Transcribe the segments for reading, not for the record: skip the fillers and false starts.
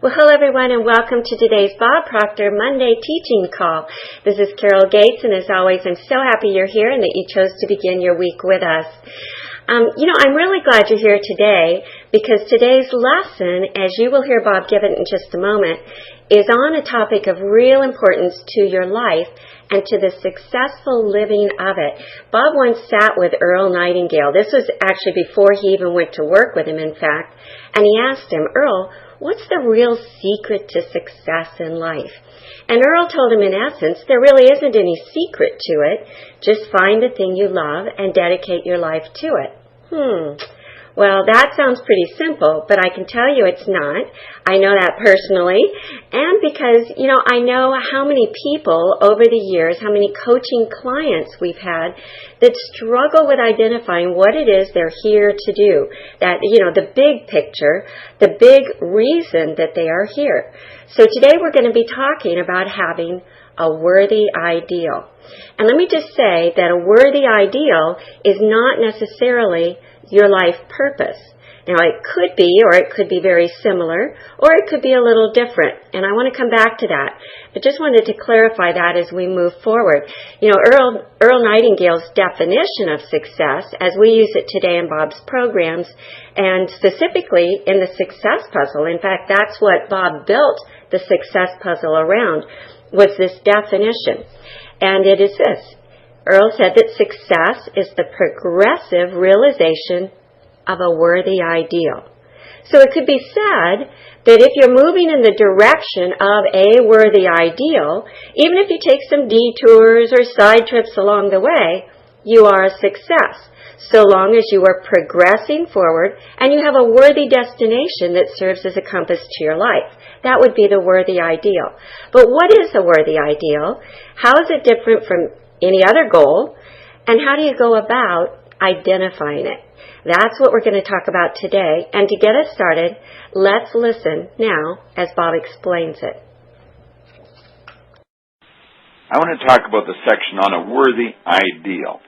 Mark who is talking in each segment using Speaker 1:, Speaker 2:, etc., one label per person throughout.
Speaker 1: Well, hello everyone and welcome to today's Bob Proctor Monday teaching call. This is Carol Gates, and as always, I'm so happy you're here and that you chose to begin your week with us. I'm really glad you're here today because today's lesson, as you will hear Bob give it in just a moment, is on a topic of real importance to your life and to the successful living of it. Bob once sat with Earl Nightingale. This was actually before he even went to work with him, in fact, and he asked him, "Earl, what's the real secret to success in life?" And Earl told him, in essence, there really isn't any secret to it. Just find the thing you love and dedicate your life to it. Well, that sounds pretty simple, but I can tell you it's not. I know that personally. And because, I know how many people over the years, how many coaching clients we've had that struggle with identifying what it is they're here to do. That, the big picture, the big reason that they are here. So today we're going to be talking about having a worthy ideal. And let me just say that a worthy ideal is not necessarily your life purpose. Now, it could be, or it could be very similar, or it could be a little different. And I want to come back to that. But just wanted to clarify that as we move forward. Earl Nightingale's definition of success, as we use it today in Bob's programs, and specifically in the success puzzle, in fact, that's what Bob built the success puzzle around, was this definition. And it is this. Earl said that success is the progressive realization of a worthy ideal. So it could be said that if you're moving in the direction of a worthy ideal, even if you take some detours or side trips along the way, you are a success, so long as you are progressing forward and you have a worthy destination that serves as a compass to your life. That would be the worthy ideal. But what is a worthy ideal? How is it different from any other goal? And how do you go about identifying it? That's what we're going to talk about today. And to get us started, let's listen now as Bob explains it.
Speaker 2: I want to talk about the section on a worthy ideal,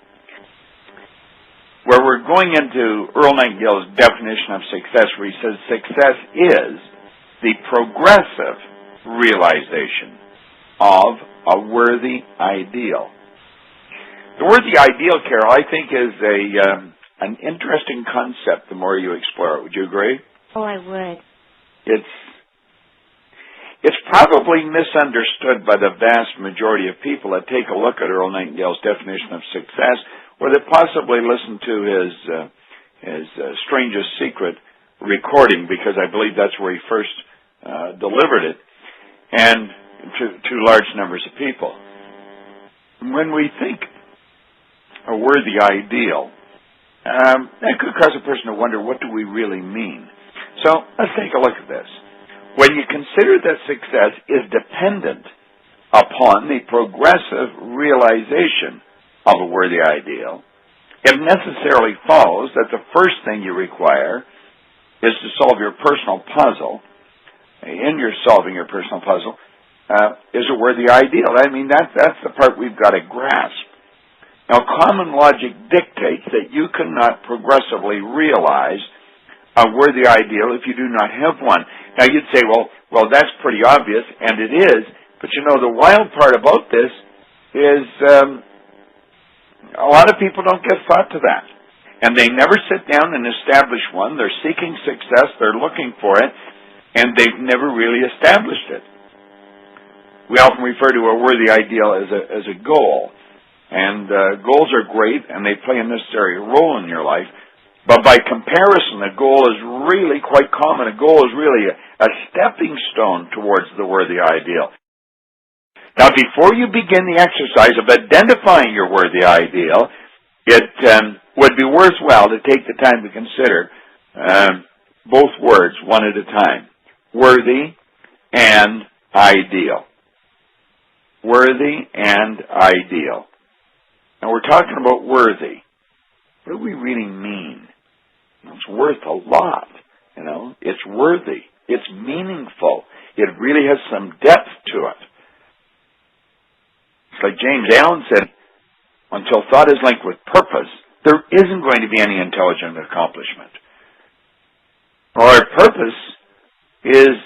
Speaker 2: where we're going into Earl Nightingale's definition of success, where he says success is the progressive realization of a worthy ideal. The worthy ideal, Carol, I think is an interesting concept the more you explore it. Would you agree?
Speaker 1: Oh, I would.
Speaker 2: It's probably misunderstood by the vast majority of people that take a look at Earl Nightingale's definition of success, or that possibly listen to his Strangest Secret recording, because I believe that's where he first delivered it, and to large numbers of people. When we think a worthy ideal, that could cause a person to wonder, what do we really mean? So let's take a look at this. When you consider that success is dependent upon the progressive realization of a worthy ideal, it necessarily follows that the first thing you require is to solve your personal puzzle. In your solving your personal puzzle is a worthy ideal. I mean, that's the part we've got to grasp. Now, common logic dictates that you cannot progressively realize a worthy ideal if you do not have one. Now, you'd say, well, that's pretty obvious, and it is. But the wild part about this is a lot of people don't give thought to that. And they never sit down and establish one. They're seeking success. They're looking for it. And they've never really established it. We often refer to a worthy ideal as a goal. And goals are great, and they play a necessary role in your life. But by comparison, a goal is really quite common. A goal is really a stepping stone towards the worthy ideal. Now, before you begin the exercise of identifying your worthy ideal, it would be worthwhile to take the time to consider both words one at a time. Worthy and ideal. Worthy and ideal. Now, we're talking about worthy. What do we really mean? It's worth a lot. It's worthy. It's meaningful. It really has some depth to it. It's like James Allen said, until thought is linked with purpose, there isn't going to be any intelligent accomplishment. Our purpose is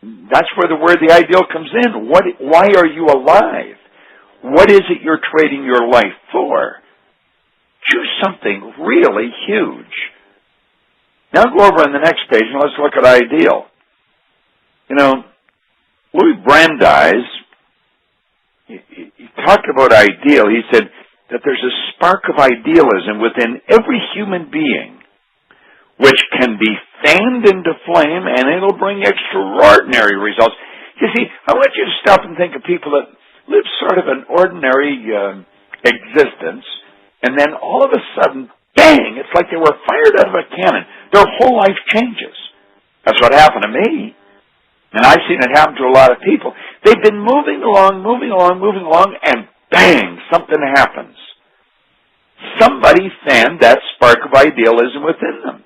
Speaker 2: That's where the word the ideal comes in. Why are you alive? What is it you're trading your life for? Choose something really huge. Now go over on the next page and let's look at ideal. You know, Louis Brandeis, he talked about ideal. He said that there's a spark of idealism within every human being which can be fanned into flame, and it'll bring extraordinary results. You see, I want you to stop and think of people that live sort of an ordinary existence, and then all of a sudden, bang, it's like they were fired out of a cannon. Their whole life changes. That's what happened to me. And I've seen it happen to a lot of people. They've been moving along, and bang, something happens. Somebody fanned that spark of idealism within them.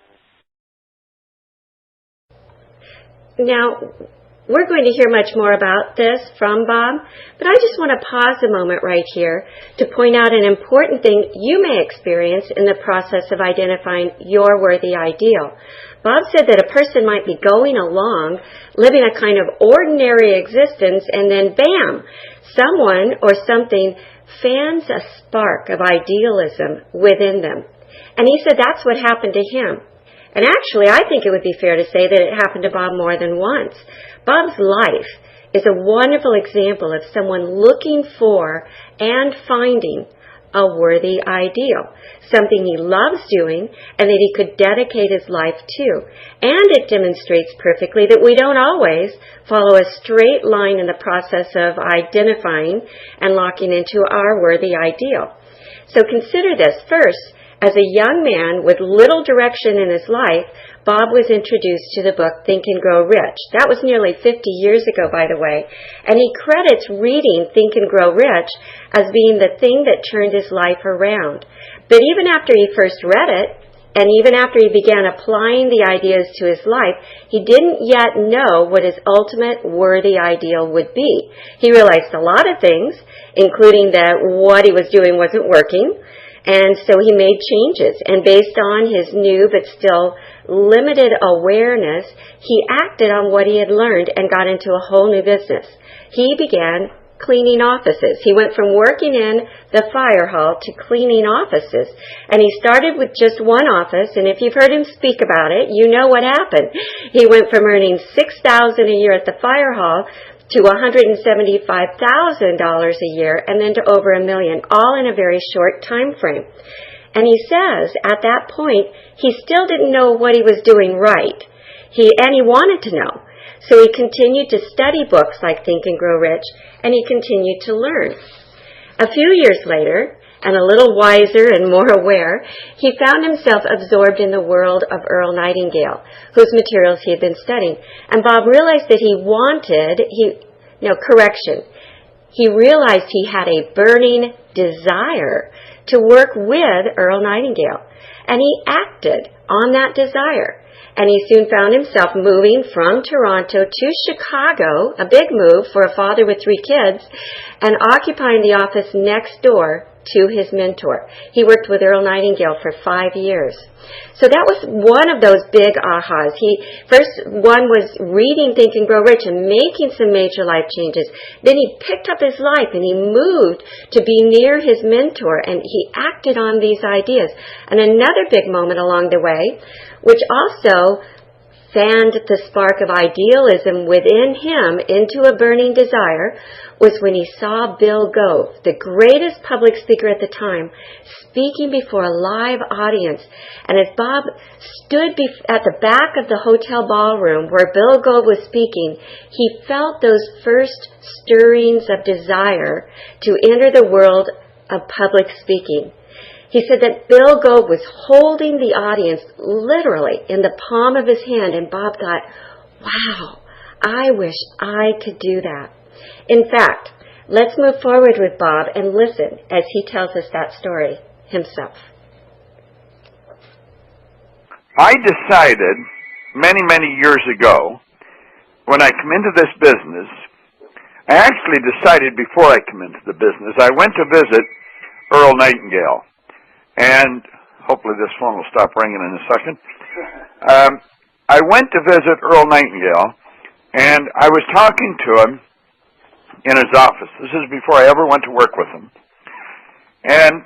Speaker 1: Now, we're going to hear much more about this from Bob, but I just want to pause a moment right here to point out an important thing you may experience in the process of identifying your worthy ideal. Bob said that a person might be going along, living a kind of ordinary existence, and then bam, someone or something fans a spark of idealism within them. And he said that's what happened to him. And actually, I think it would be fair to say that it happened to Bob more than once. Bob's life is a wonderful example of someone looking for and finding a worthy ideal, something he loves doing and that he could dedicate his life to. And it demonstrates perfectly that we don't always follow a straight line in the process of identifying and locking into our worthy ideal. So consider this. First, as a young man with little direction in his life, Bob was introduced to the book Think and Grow Rich. That was nearly 50 years ago, by the way. And he credits reading Think and Grow Rich as being the thing that turned his life around. But even after he first read it, and even after he began applying the ideas to his life, he didn't yet know what his ultimate worthy ideal would be. He realized a lot of things, including that what he was doing wasn't working. And so he made changes, and based on his new but still limited awareness, he acted on what he had learned and got into a whole new business. He began cleaning offices. He went from working in the fire hall to cleaning offices. And he started with just one office, and if you've heard him speak about it, you know what happened. He went from earning $6,000 a year at the fire hall to $175,000 a year, and then to over $1 million, all in a very short time frame. And he says at that point, he still didn't know what he was doing right. He wanted to know. So he continued to study books like Think and Grow Rich, and he continued to learn. A few years later, and a little wiser and more aware, he found himself absorbed in the world of Earl Nightingale, whose materials he had been studying. And Bob realized that he realized he had a burning desire to work with Earl Nightingale. And he acted on that desire. And he soon found himself moving from Toronto to Chicago, a big move for a father with 3 kids, and occupying the office next door to his mentor. He worked with Earl Nightingale for 5 years. So that was one of those big ahas. One was reading Think and Grow Rich and making some major life changes. Then he picked up his life and he moved to be near his mentor, and he acted on these ideas. And another big moment along the way, which also fanned the spark of idealism within him into a burning desire, was when he saw Bill Gove, the greatest public speaker at the time, speaking before a live audience. And as Bob stood at the back of the hotel ballroom where Bill Gove was speaking, he felt those first stirrings of desire to enter the world of public speaking. He said that Bill Gove was holding the audience literally in the palm of his hand, and Bob thought, wow, I wish I could do that. In fact, let's move forward with Bob and listen as he tells us that story himself.
Speaker 2: I decided many years ago, when I come into this business, I actually decided before I come into the business, I went to visit Earl Nightingale. And hopefully this phone will stop ringing in a second. I went to visit Earl Nightingale,
Speaker 3: And I was talking to him in his office. This is before I ever went to work with him. And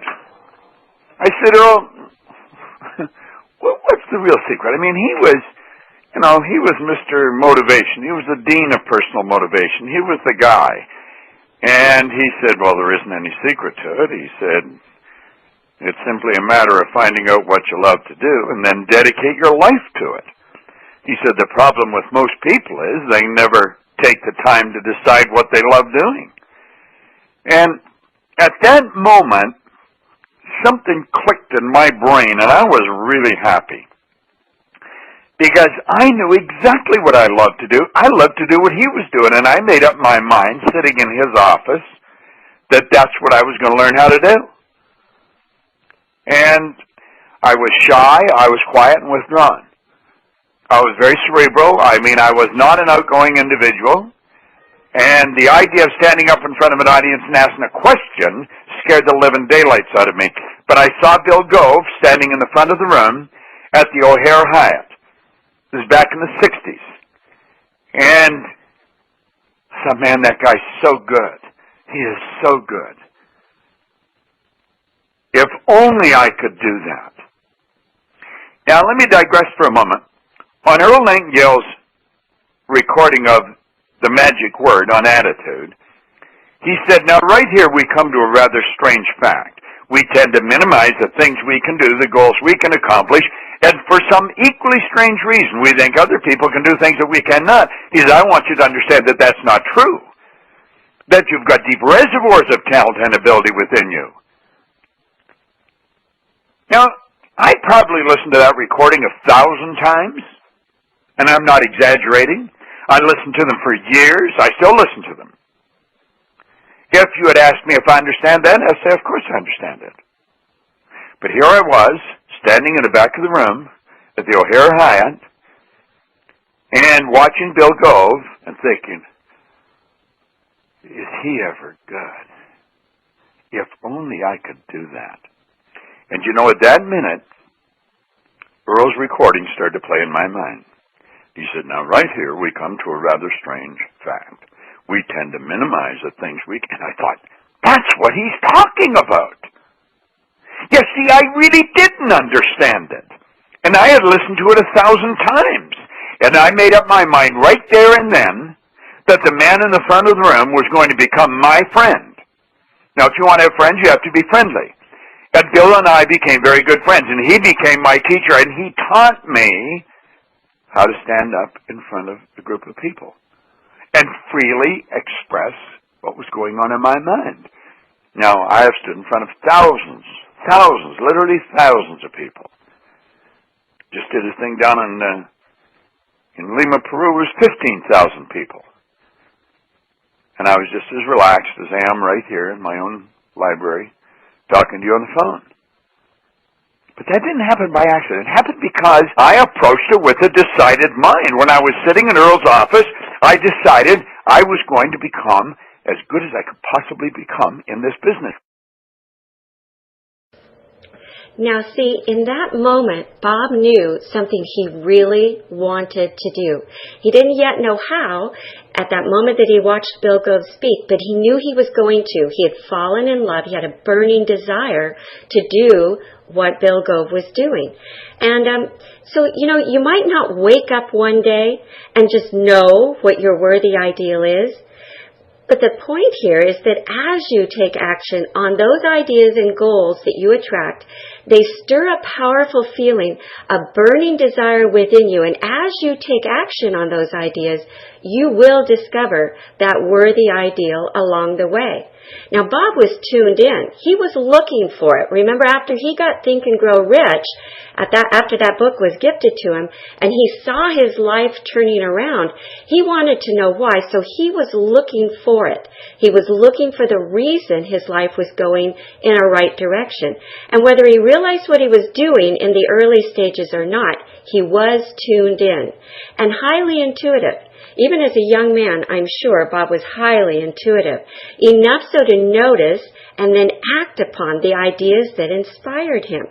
Speaker 3: I said, Earl, what's the real secret? I mean, he was Mr. Motivation. He was the dean of personal motivation. He was the guy. And he said, well, there isn't any secret to it. He said, it's simply a matter of finding out what you love to do and then dedicate your life to it. He said, the problem with most people is they never take the time to decide what they love doing. And at that moment, something clicked in my brain, and I was really happy. Because I knew exactly what I loved to do. I loved to do what he was doing, and I made up my mind, sitting in his office, that that's what I was going to learn how to do. And I was shy, I was quiet and withdrawn. I was very cerebral. I mean, I was not an outgoing individual. And the idea of standing up in front of an audience and asking a question scared the living daylights out of me. But I saw Bill Gove standing in the front of the room at the O'Hare Hyatt. This was back in the 60s. And I thought, man, that guy's so good. He is so good. If only I could do that. Now, let me digress for a moment. On Earl Nightingale's recording of the magic word on attitude, he said, now right here we come to a rather strange fact. We tend to minimize the things we can do, the goals we can accomplish, and for some equally strange reason, we think other people can do things that we cannot. He said, I want you to understand that that's not true. That you've got deep reservoirs of talent and ability within you. Now, I probably listened to that recording 1,000 times, and I'm not exaggerating. I listened to them for years. I still listen to them. If you had asked me if I understand that, I'd say, of course I understand it. But here I was, standing in the back of the room at the O'Hare Hyatt, and watching Bill Gove, and thinking, is he ever good? If only I could do that. And you know, at that minute, Earl's recording started to play in my mind. He said, now right here we come to a rather strange fact. We tend to minimize the things we can. And I thought, that's what he's talking about. You see, I really didn't understand it. And I had listened to it 1,000 times. And I made up my mind right there and then that the man in the front of the room was going to become my friend. Now, if you want to have friends, you have to be friendly. And Bill and I became very good friends, and he became my teacher, and he taught me how to stand up in front of a group of people and freely express what was going on in my mind. Now, I have stood in front of thousands, literally thousands of people. Just did a thing down in Lima, Peru, was 15,000 people. And I was just as relaxed as I am right here in my own library, talking to you on the phone. But that didn't happen by accident. It happened because I approached it with a decided mind. When I was sitting in Earl's office, I decided I was going to become as good as I could possibly become in this business.
Speaker 1: Now see, in that moment, Bob knew something he really wanted to do. He didn't yet know how at that moment that he watched Bill Gove speak, but he knew he was going to. He had fallen in love. He had a burning desire to do what Bill Gove was doing. And so, you might not wake up one day and just know what your worthy ideal is. But the point here is that as you take action on those ideas and goals that you attract, they stir a powerful feeling, a burning desire within you. And as you take action on those ideas, you will discover that worthy ideal along the way. Now, Bob was tuned in. He was looking for it. Remember, after he got Think and Grow Rich, after that book was gifted to him, and he saw his life turning around, he wanted to know why, so he was looking for it. He was looking for the reason his life was going in a right direction. And whether he realized what he was doing in the early stages or not, he was tuned in and highly intuitive. Even as a young man, I'm sure Bob was highly intuitive, enough so to notice and then act upon the ideas that inspired him.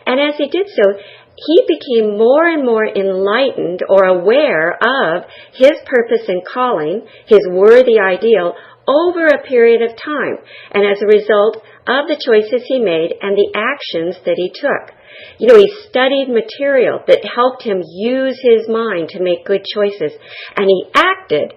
Speaker 1: And as he did so, he became more and more enlightened or aware of his purpose and calling, his worthy ideal, over a period of time, and as a result of the choices he made and the actions that he took. He studied material that helped him use his mind to make good choices, and he acted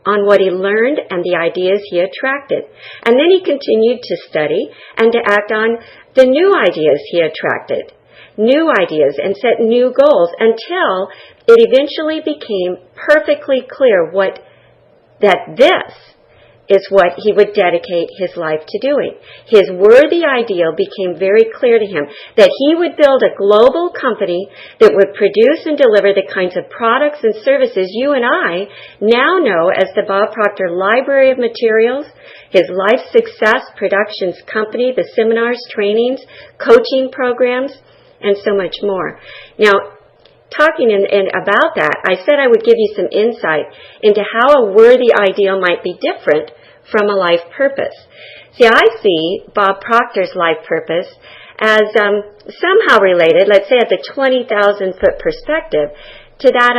Speaker 1: on what he learned and the ideas he attracted. And then he continued to study and to act on the new ideas he attracted, new ideas, and set new goals until it eventually became perfectly clear that this is what he would dedicate his life to doing. His worthy ideal became very clear to him, that he would build a global company that would produce and deliver the kinds of products and services you and I now know as the Bob Proctor Library of Materials, his Life Success Productions Company, the seminars, trainings, coaching programs, and so much more. Now, talking about that, I said I would give you some insight into how a worthy ideal might be different from a life purpose. See, I see Bob Proctor's life purpose as somehow related, let's say at the 20,000-foot perspective, to that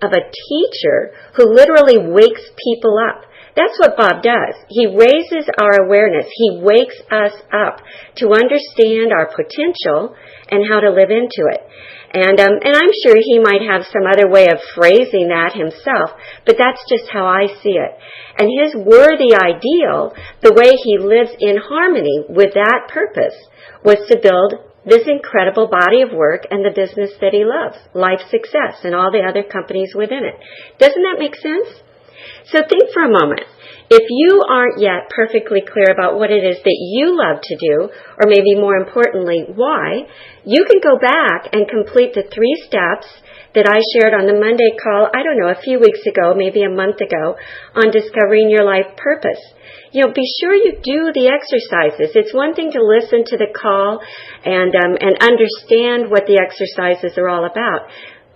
Speaker 1: of a teacher who literally wakes people up. That's what Bob does. He raises our awareness. He wakes us up to understand our potential and how to live into it. And I'm sure he might have some other way of phrasing that himself, but that's just how I see it. And his worthy ideal, the way he lives in harmony with that purpose, was to build this incredible body of work and the business that he loves, Life Success, and all the other companies within it. Doesn't that make sense? So think for a moment. If you aren't yet perfectly clear about what it is that you love to do, or maybe more importantly, why, you can go back and complete the 3 steps that I shared on the Monday call, a few weeks ago, maybe a month ago, on discovering your life purpose. Be sure you do the exercises. It's one thing to listen to the call and understand what the exercises are all about.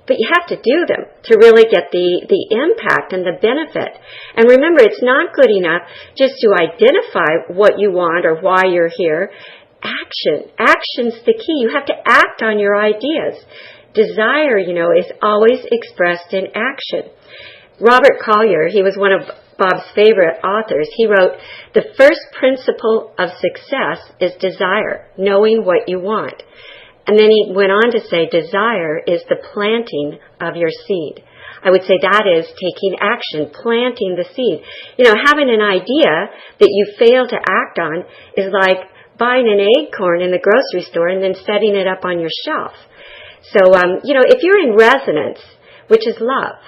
Speaker 1: But you have to do them to really get the impact and the benefit. And remember, it's not good enough just to identify what you want or why you're here. Action's the key. You have to act on your ideas. Desire, is always expressed in action. Robert Collier, he was one of Bob's favorite authors. He wrote, "The first principle of success is desire, knowing what you want." And then he went on to say, desire is the planting of your seed. I would say that is taking action, planting the seed. Having an idea that you fail to act on is like buying an acorn in the grocery store and then setting it up on your shelf. So, if you're in resonance, which is love,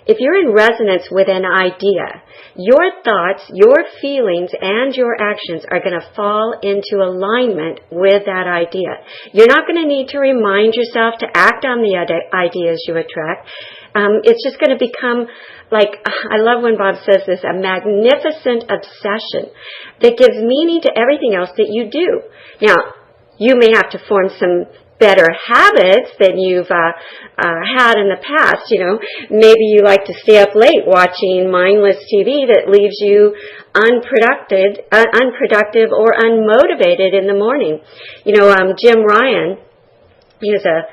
Speaker 1: if you're in resonance with an idea, your thoughts, your feelings, and your actions are going to fall into alignment with that idea. You're not going to need to remind yourself to act on the ideas you attract. It's just going to become like, I love when Bob says this, a magnificent obsession that gives meaning to everything else that you do. Now, you may have to form some better habits than you've had in the past. Maybe you like to stay up late watching mindless TV that leaves you unproductive or unmotivated in the morning. Jim Ryan, he was a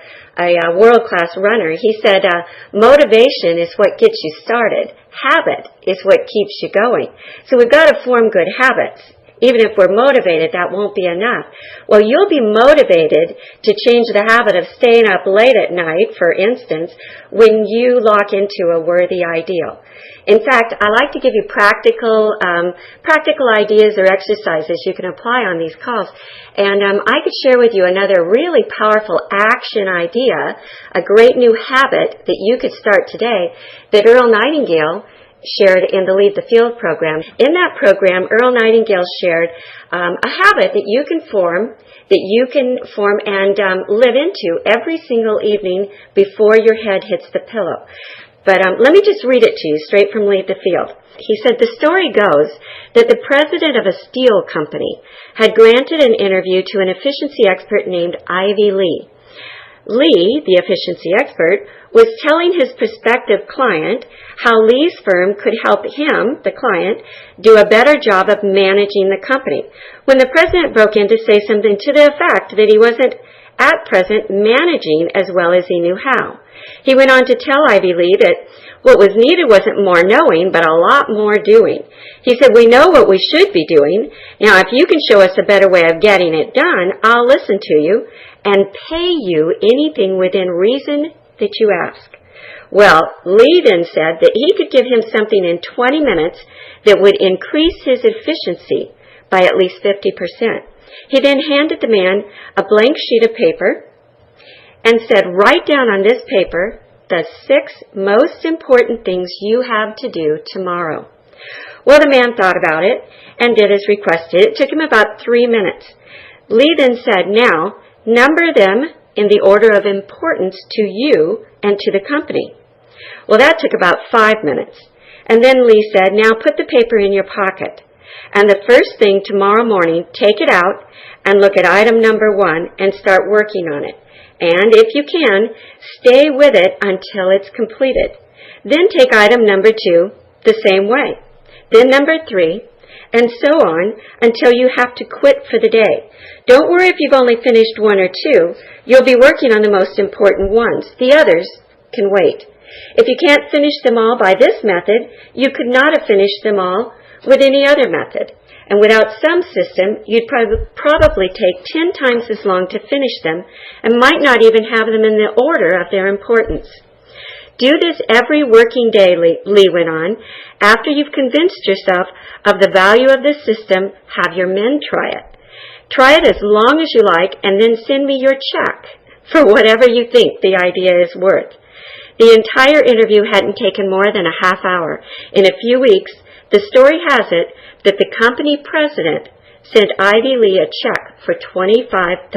Speaker 1: world-class runner. He said, motivation is what gets you started. Habit is what keeps you going. So we've got to form good habits. Even if we're motivated, that won't be enough. Well, you'll be motivated to change the habit of staying up late at night, for instance, when you lock into a worthy ideal. In fact, I like to give you practical ideas or exercises you can apply on these calls. And I could share with you another really powerful action idea, a great new habit that you could start today that Earl Nightingale shared in the Lead the Field program. In that program, Earl Nightingale shared a habit that you can form and live into every single evening before your head hits the pillow. But let me just read it to you straight from Lead the Field. He said, the story goes that the president of a steel company had granted an interview to an efficiency expert named Ivy Lee. Lee, the efficiency expert, was telling his prospective client how Lee's firm could help him, the client, do a better job of managing the company, when the president broke in to say something to the effect that he wasn't at present managing as well as he knew how. He went on to tell Ivy Lee that what was needed wasn't more knowing, but a lot more doing. He said, we know what we should be doing. Now, if you can show us a better way of getting it done, I'll listen to you and pay you anything within reason that you ask. Well, Lee then said that he could give him something in 20 minutes that would increase his efficiency by at least 50%. He then handed the man a blank sheet of paper and said, write down on this paper the 6 most important things you have to do tomorrow. Well, the man thought about it and did as requested. It took him about 3 minutes. Lee then said, now, number them in the order of importance to you and to the company. Well, that took about 5 minutes. And then Lee said, now put the paper in your pocket. And the first thing tomorrow morning, take it out and look at item number 1 and start working on it. And if you can, stay with it until it's completed. Then take item number 2 the same way. Then number 3, and so on until you have to quit for the day. Don't worry if you've only finished 1 or 2. You'll be working on the most important ones. The others can wait. If you can't finish them all by this method, you could not have finished them all with any other method. And without some system, you'd probably take 10 times as long to finish them and might not even have them in the order of their importance. Do this every working day, Lee went on. After you've convinced yourself of the value of the system, have your men try it. Try it as long as you like and then send me your check for whatever you think the idea is worth. The entire interview hadn't taken more than a half hour. In a few weeks, the story has it that the company president sent Ivy Lee a check for $25,000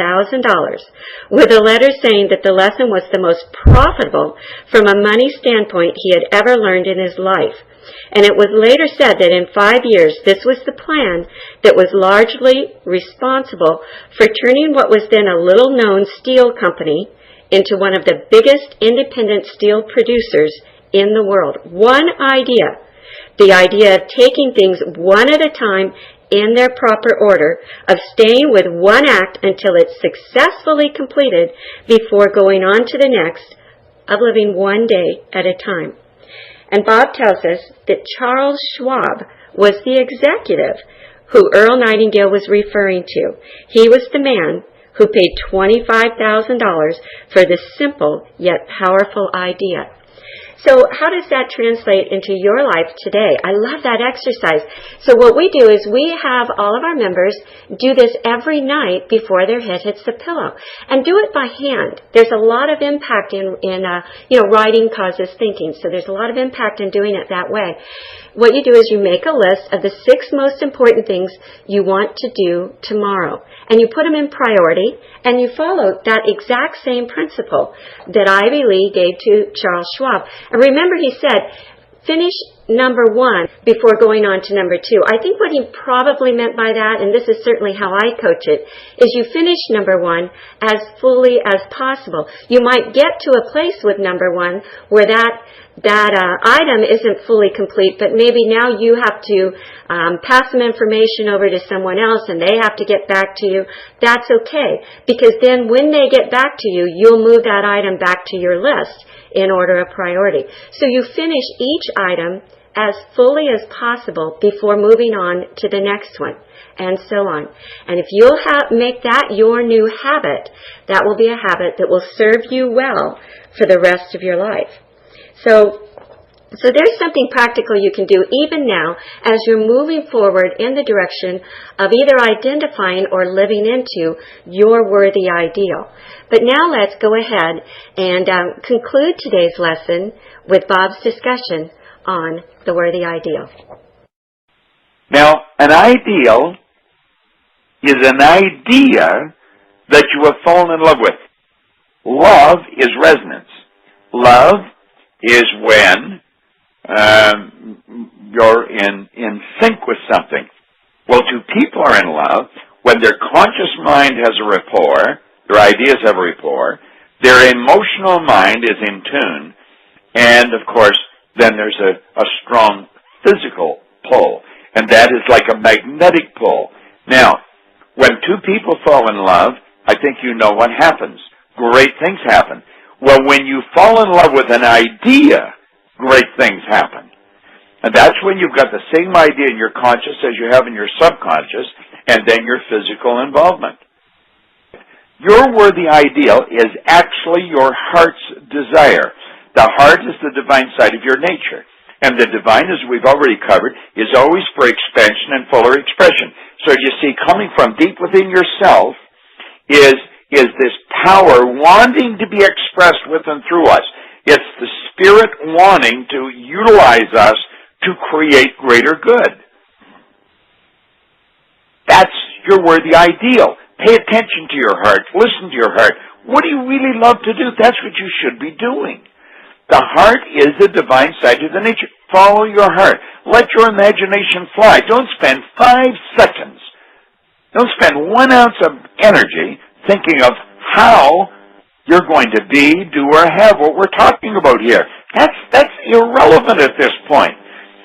Speaker 1: with a letter saying that the lesson was the most profitable from a money standpoint he had ever learned in his life. And it was later said that in 5 years, this was the plan that was largely responsible for turning what was then a little-known steel company into one of the biggest independent steel producers in the world. One idea. The idea of taking things one at a time in their proper order, of staying with one act until it's successfully completed before going on to the next, of living one day at a time. And Bob tells us that Charles Schwab was the executive who Earl Nightingale was referring to. He was the man who paid $25,000 for this simple yet powerful idea. So how does that translate into your life today? I love that exercise. So what we do is we have all of our members do this every night before their head hits the pillow. And do it by hand. There's a lot of impact in writing causes thinking. So there's a lot of impact in doing it that way. What you do is you make a list of the 6 most important things you want to do tomorrow. And you put them in priority, and you follow that exact same principle that Ivy Lee gave to Charles Schwab. And remember, he said, finish number 1 before going on to number 2. I think what he probably meant by that, and this is certainly how I coach it, is you finish number 1 as fully as possible. You might get to a place with number 1 where that item isn't fully complete, but maybe now you have to pass some information over to someone else and they have to get back to you. That's okay, because then when they get back to you, you'll move that item back to your list in order of priority. So you finish each item as fully as possible before moving on to the next one, and so on. And if you'll make that your new habit, that will be a habit that will serve you well for the rest of your life. So there's something practical you can do even now as you're moving forward in the direction of either identifying or living into your worthy ideal. But now let's go ahead and conclude today's lesson with Bob's discussion on the worthy ideal.
Speaker 2: Now, an ideal is an idea that you have fallen in love with. Love is resonance. Love is when you're in sync with something. Well, two people are in love when their conscious mind has a rapport, their ideas have a rapport, their emotional mind is in tune, and, of course, then there's a strong physical pull, and that is like a magnetic pull. Now, when two people fall in love, I think you know what happens. Great things happen. Well, when you fall in love with an idea, great things happen. And that's when you've got the same idea in your conscious as you have in your subconscious, and then your physical involvement. Your worthy ideal is actually your heart's desire. The heart is the divine side of your nature. And the divine, as we've already covered, is always for expansion and fuller expression. So you see, coming from deep within yourself is this power wanting to be expressed with and through us. It's the Spirit wanting to utilize us to create greater good. That's your worthy ideal. Pay attention to your heart. Listen to your heart. What do you really love to do? That's what you should be doing. The heart is the divine side of the nature. Follow your heart. Let your imagination fly. Don't spend 5 seconds. Don't spend 1 ounce of energy thinking of how you're going to be, do, or have what we're talking about here. That's irrelevant at this point.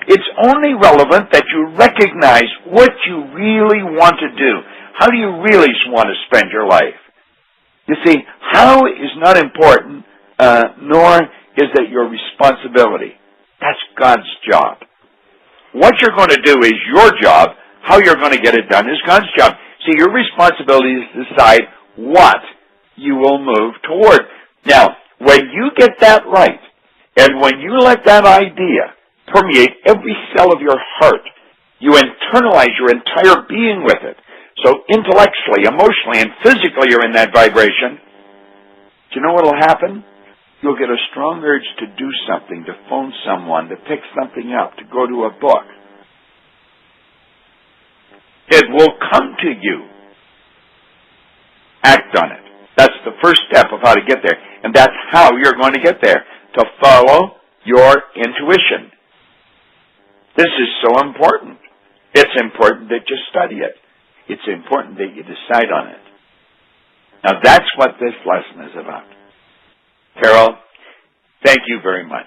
Speaker 2: It's only relevant that you recognize what you really want to do. How do you really want to spend your life? You see, how is not important, nor is it your responsibility. That's God's job. What you're going to do is your job. How you're going to get it done is God's job. See, your responsibility is to decide what you will move toward. Now, when you get that right, and when you let that idea permeate every cell of your heart, you internalize your entire being with it. So intellectually, emotionally, and physically you're in that vibration. Do you know what will happen? You'll get a strong urge to do something, to phone someone, to pick something up, to go to a book. It will come to you. Act on it. That's the first step of how to get there. And that's how you're going to get there, to follow your intuition. This is so important. It's important that you study it. It's important that you decide on it. Now that's what this lesson is about. Carol, thank you very much.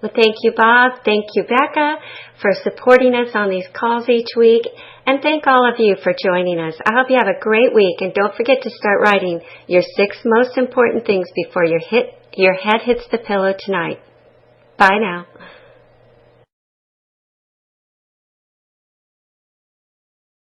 Speaker 1: Well, thank you, Bob. Thank you, Becca, for supporting us on these calls each week. And thank all of you for joining us. I hope you have a great week. And don't forget to start writing your 6 most important things before your head hits the pillow tonight. Bye now.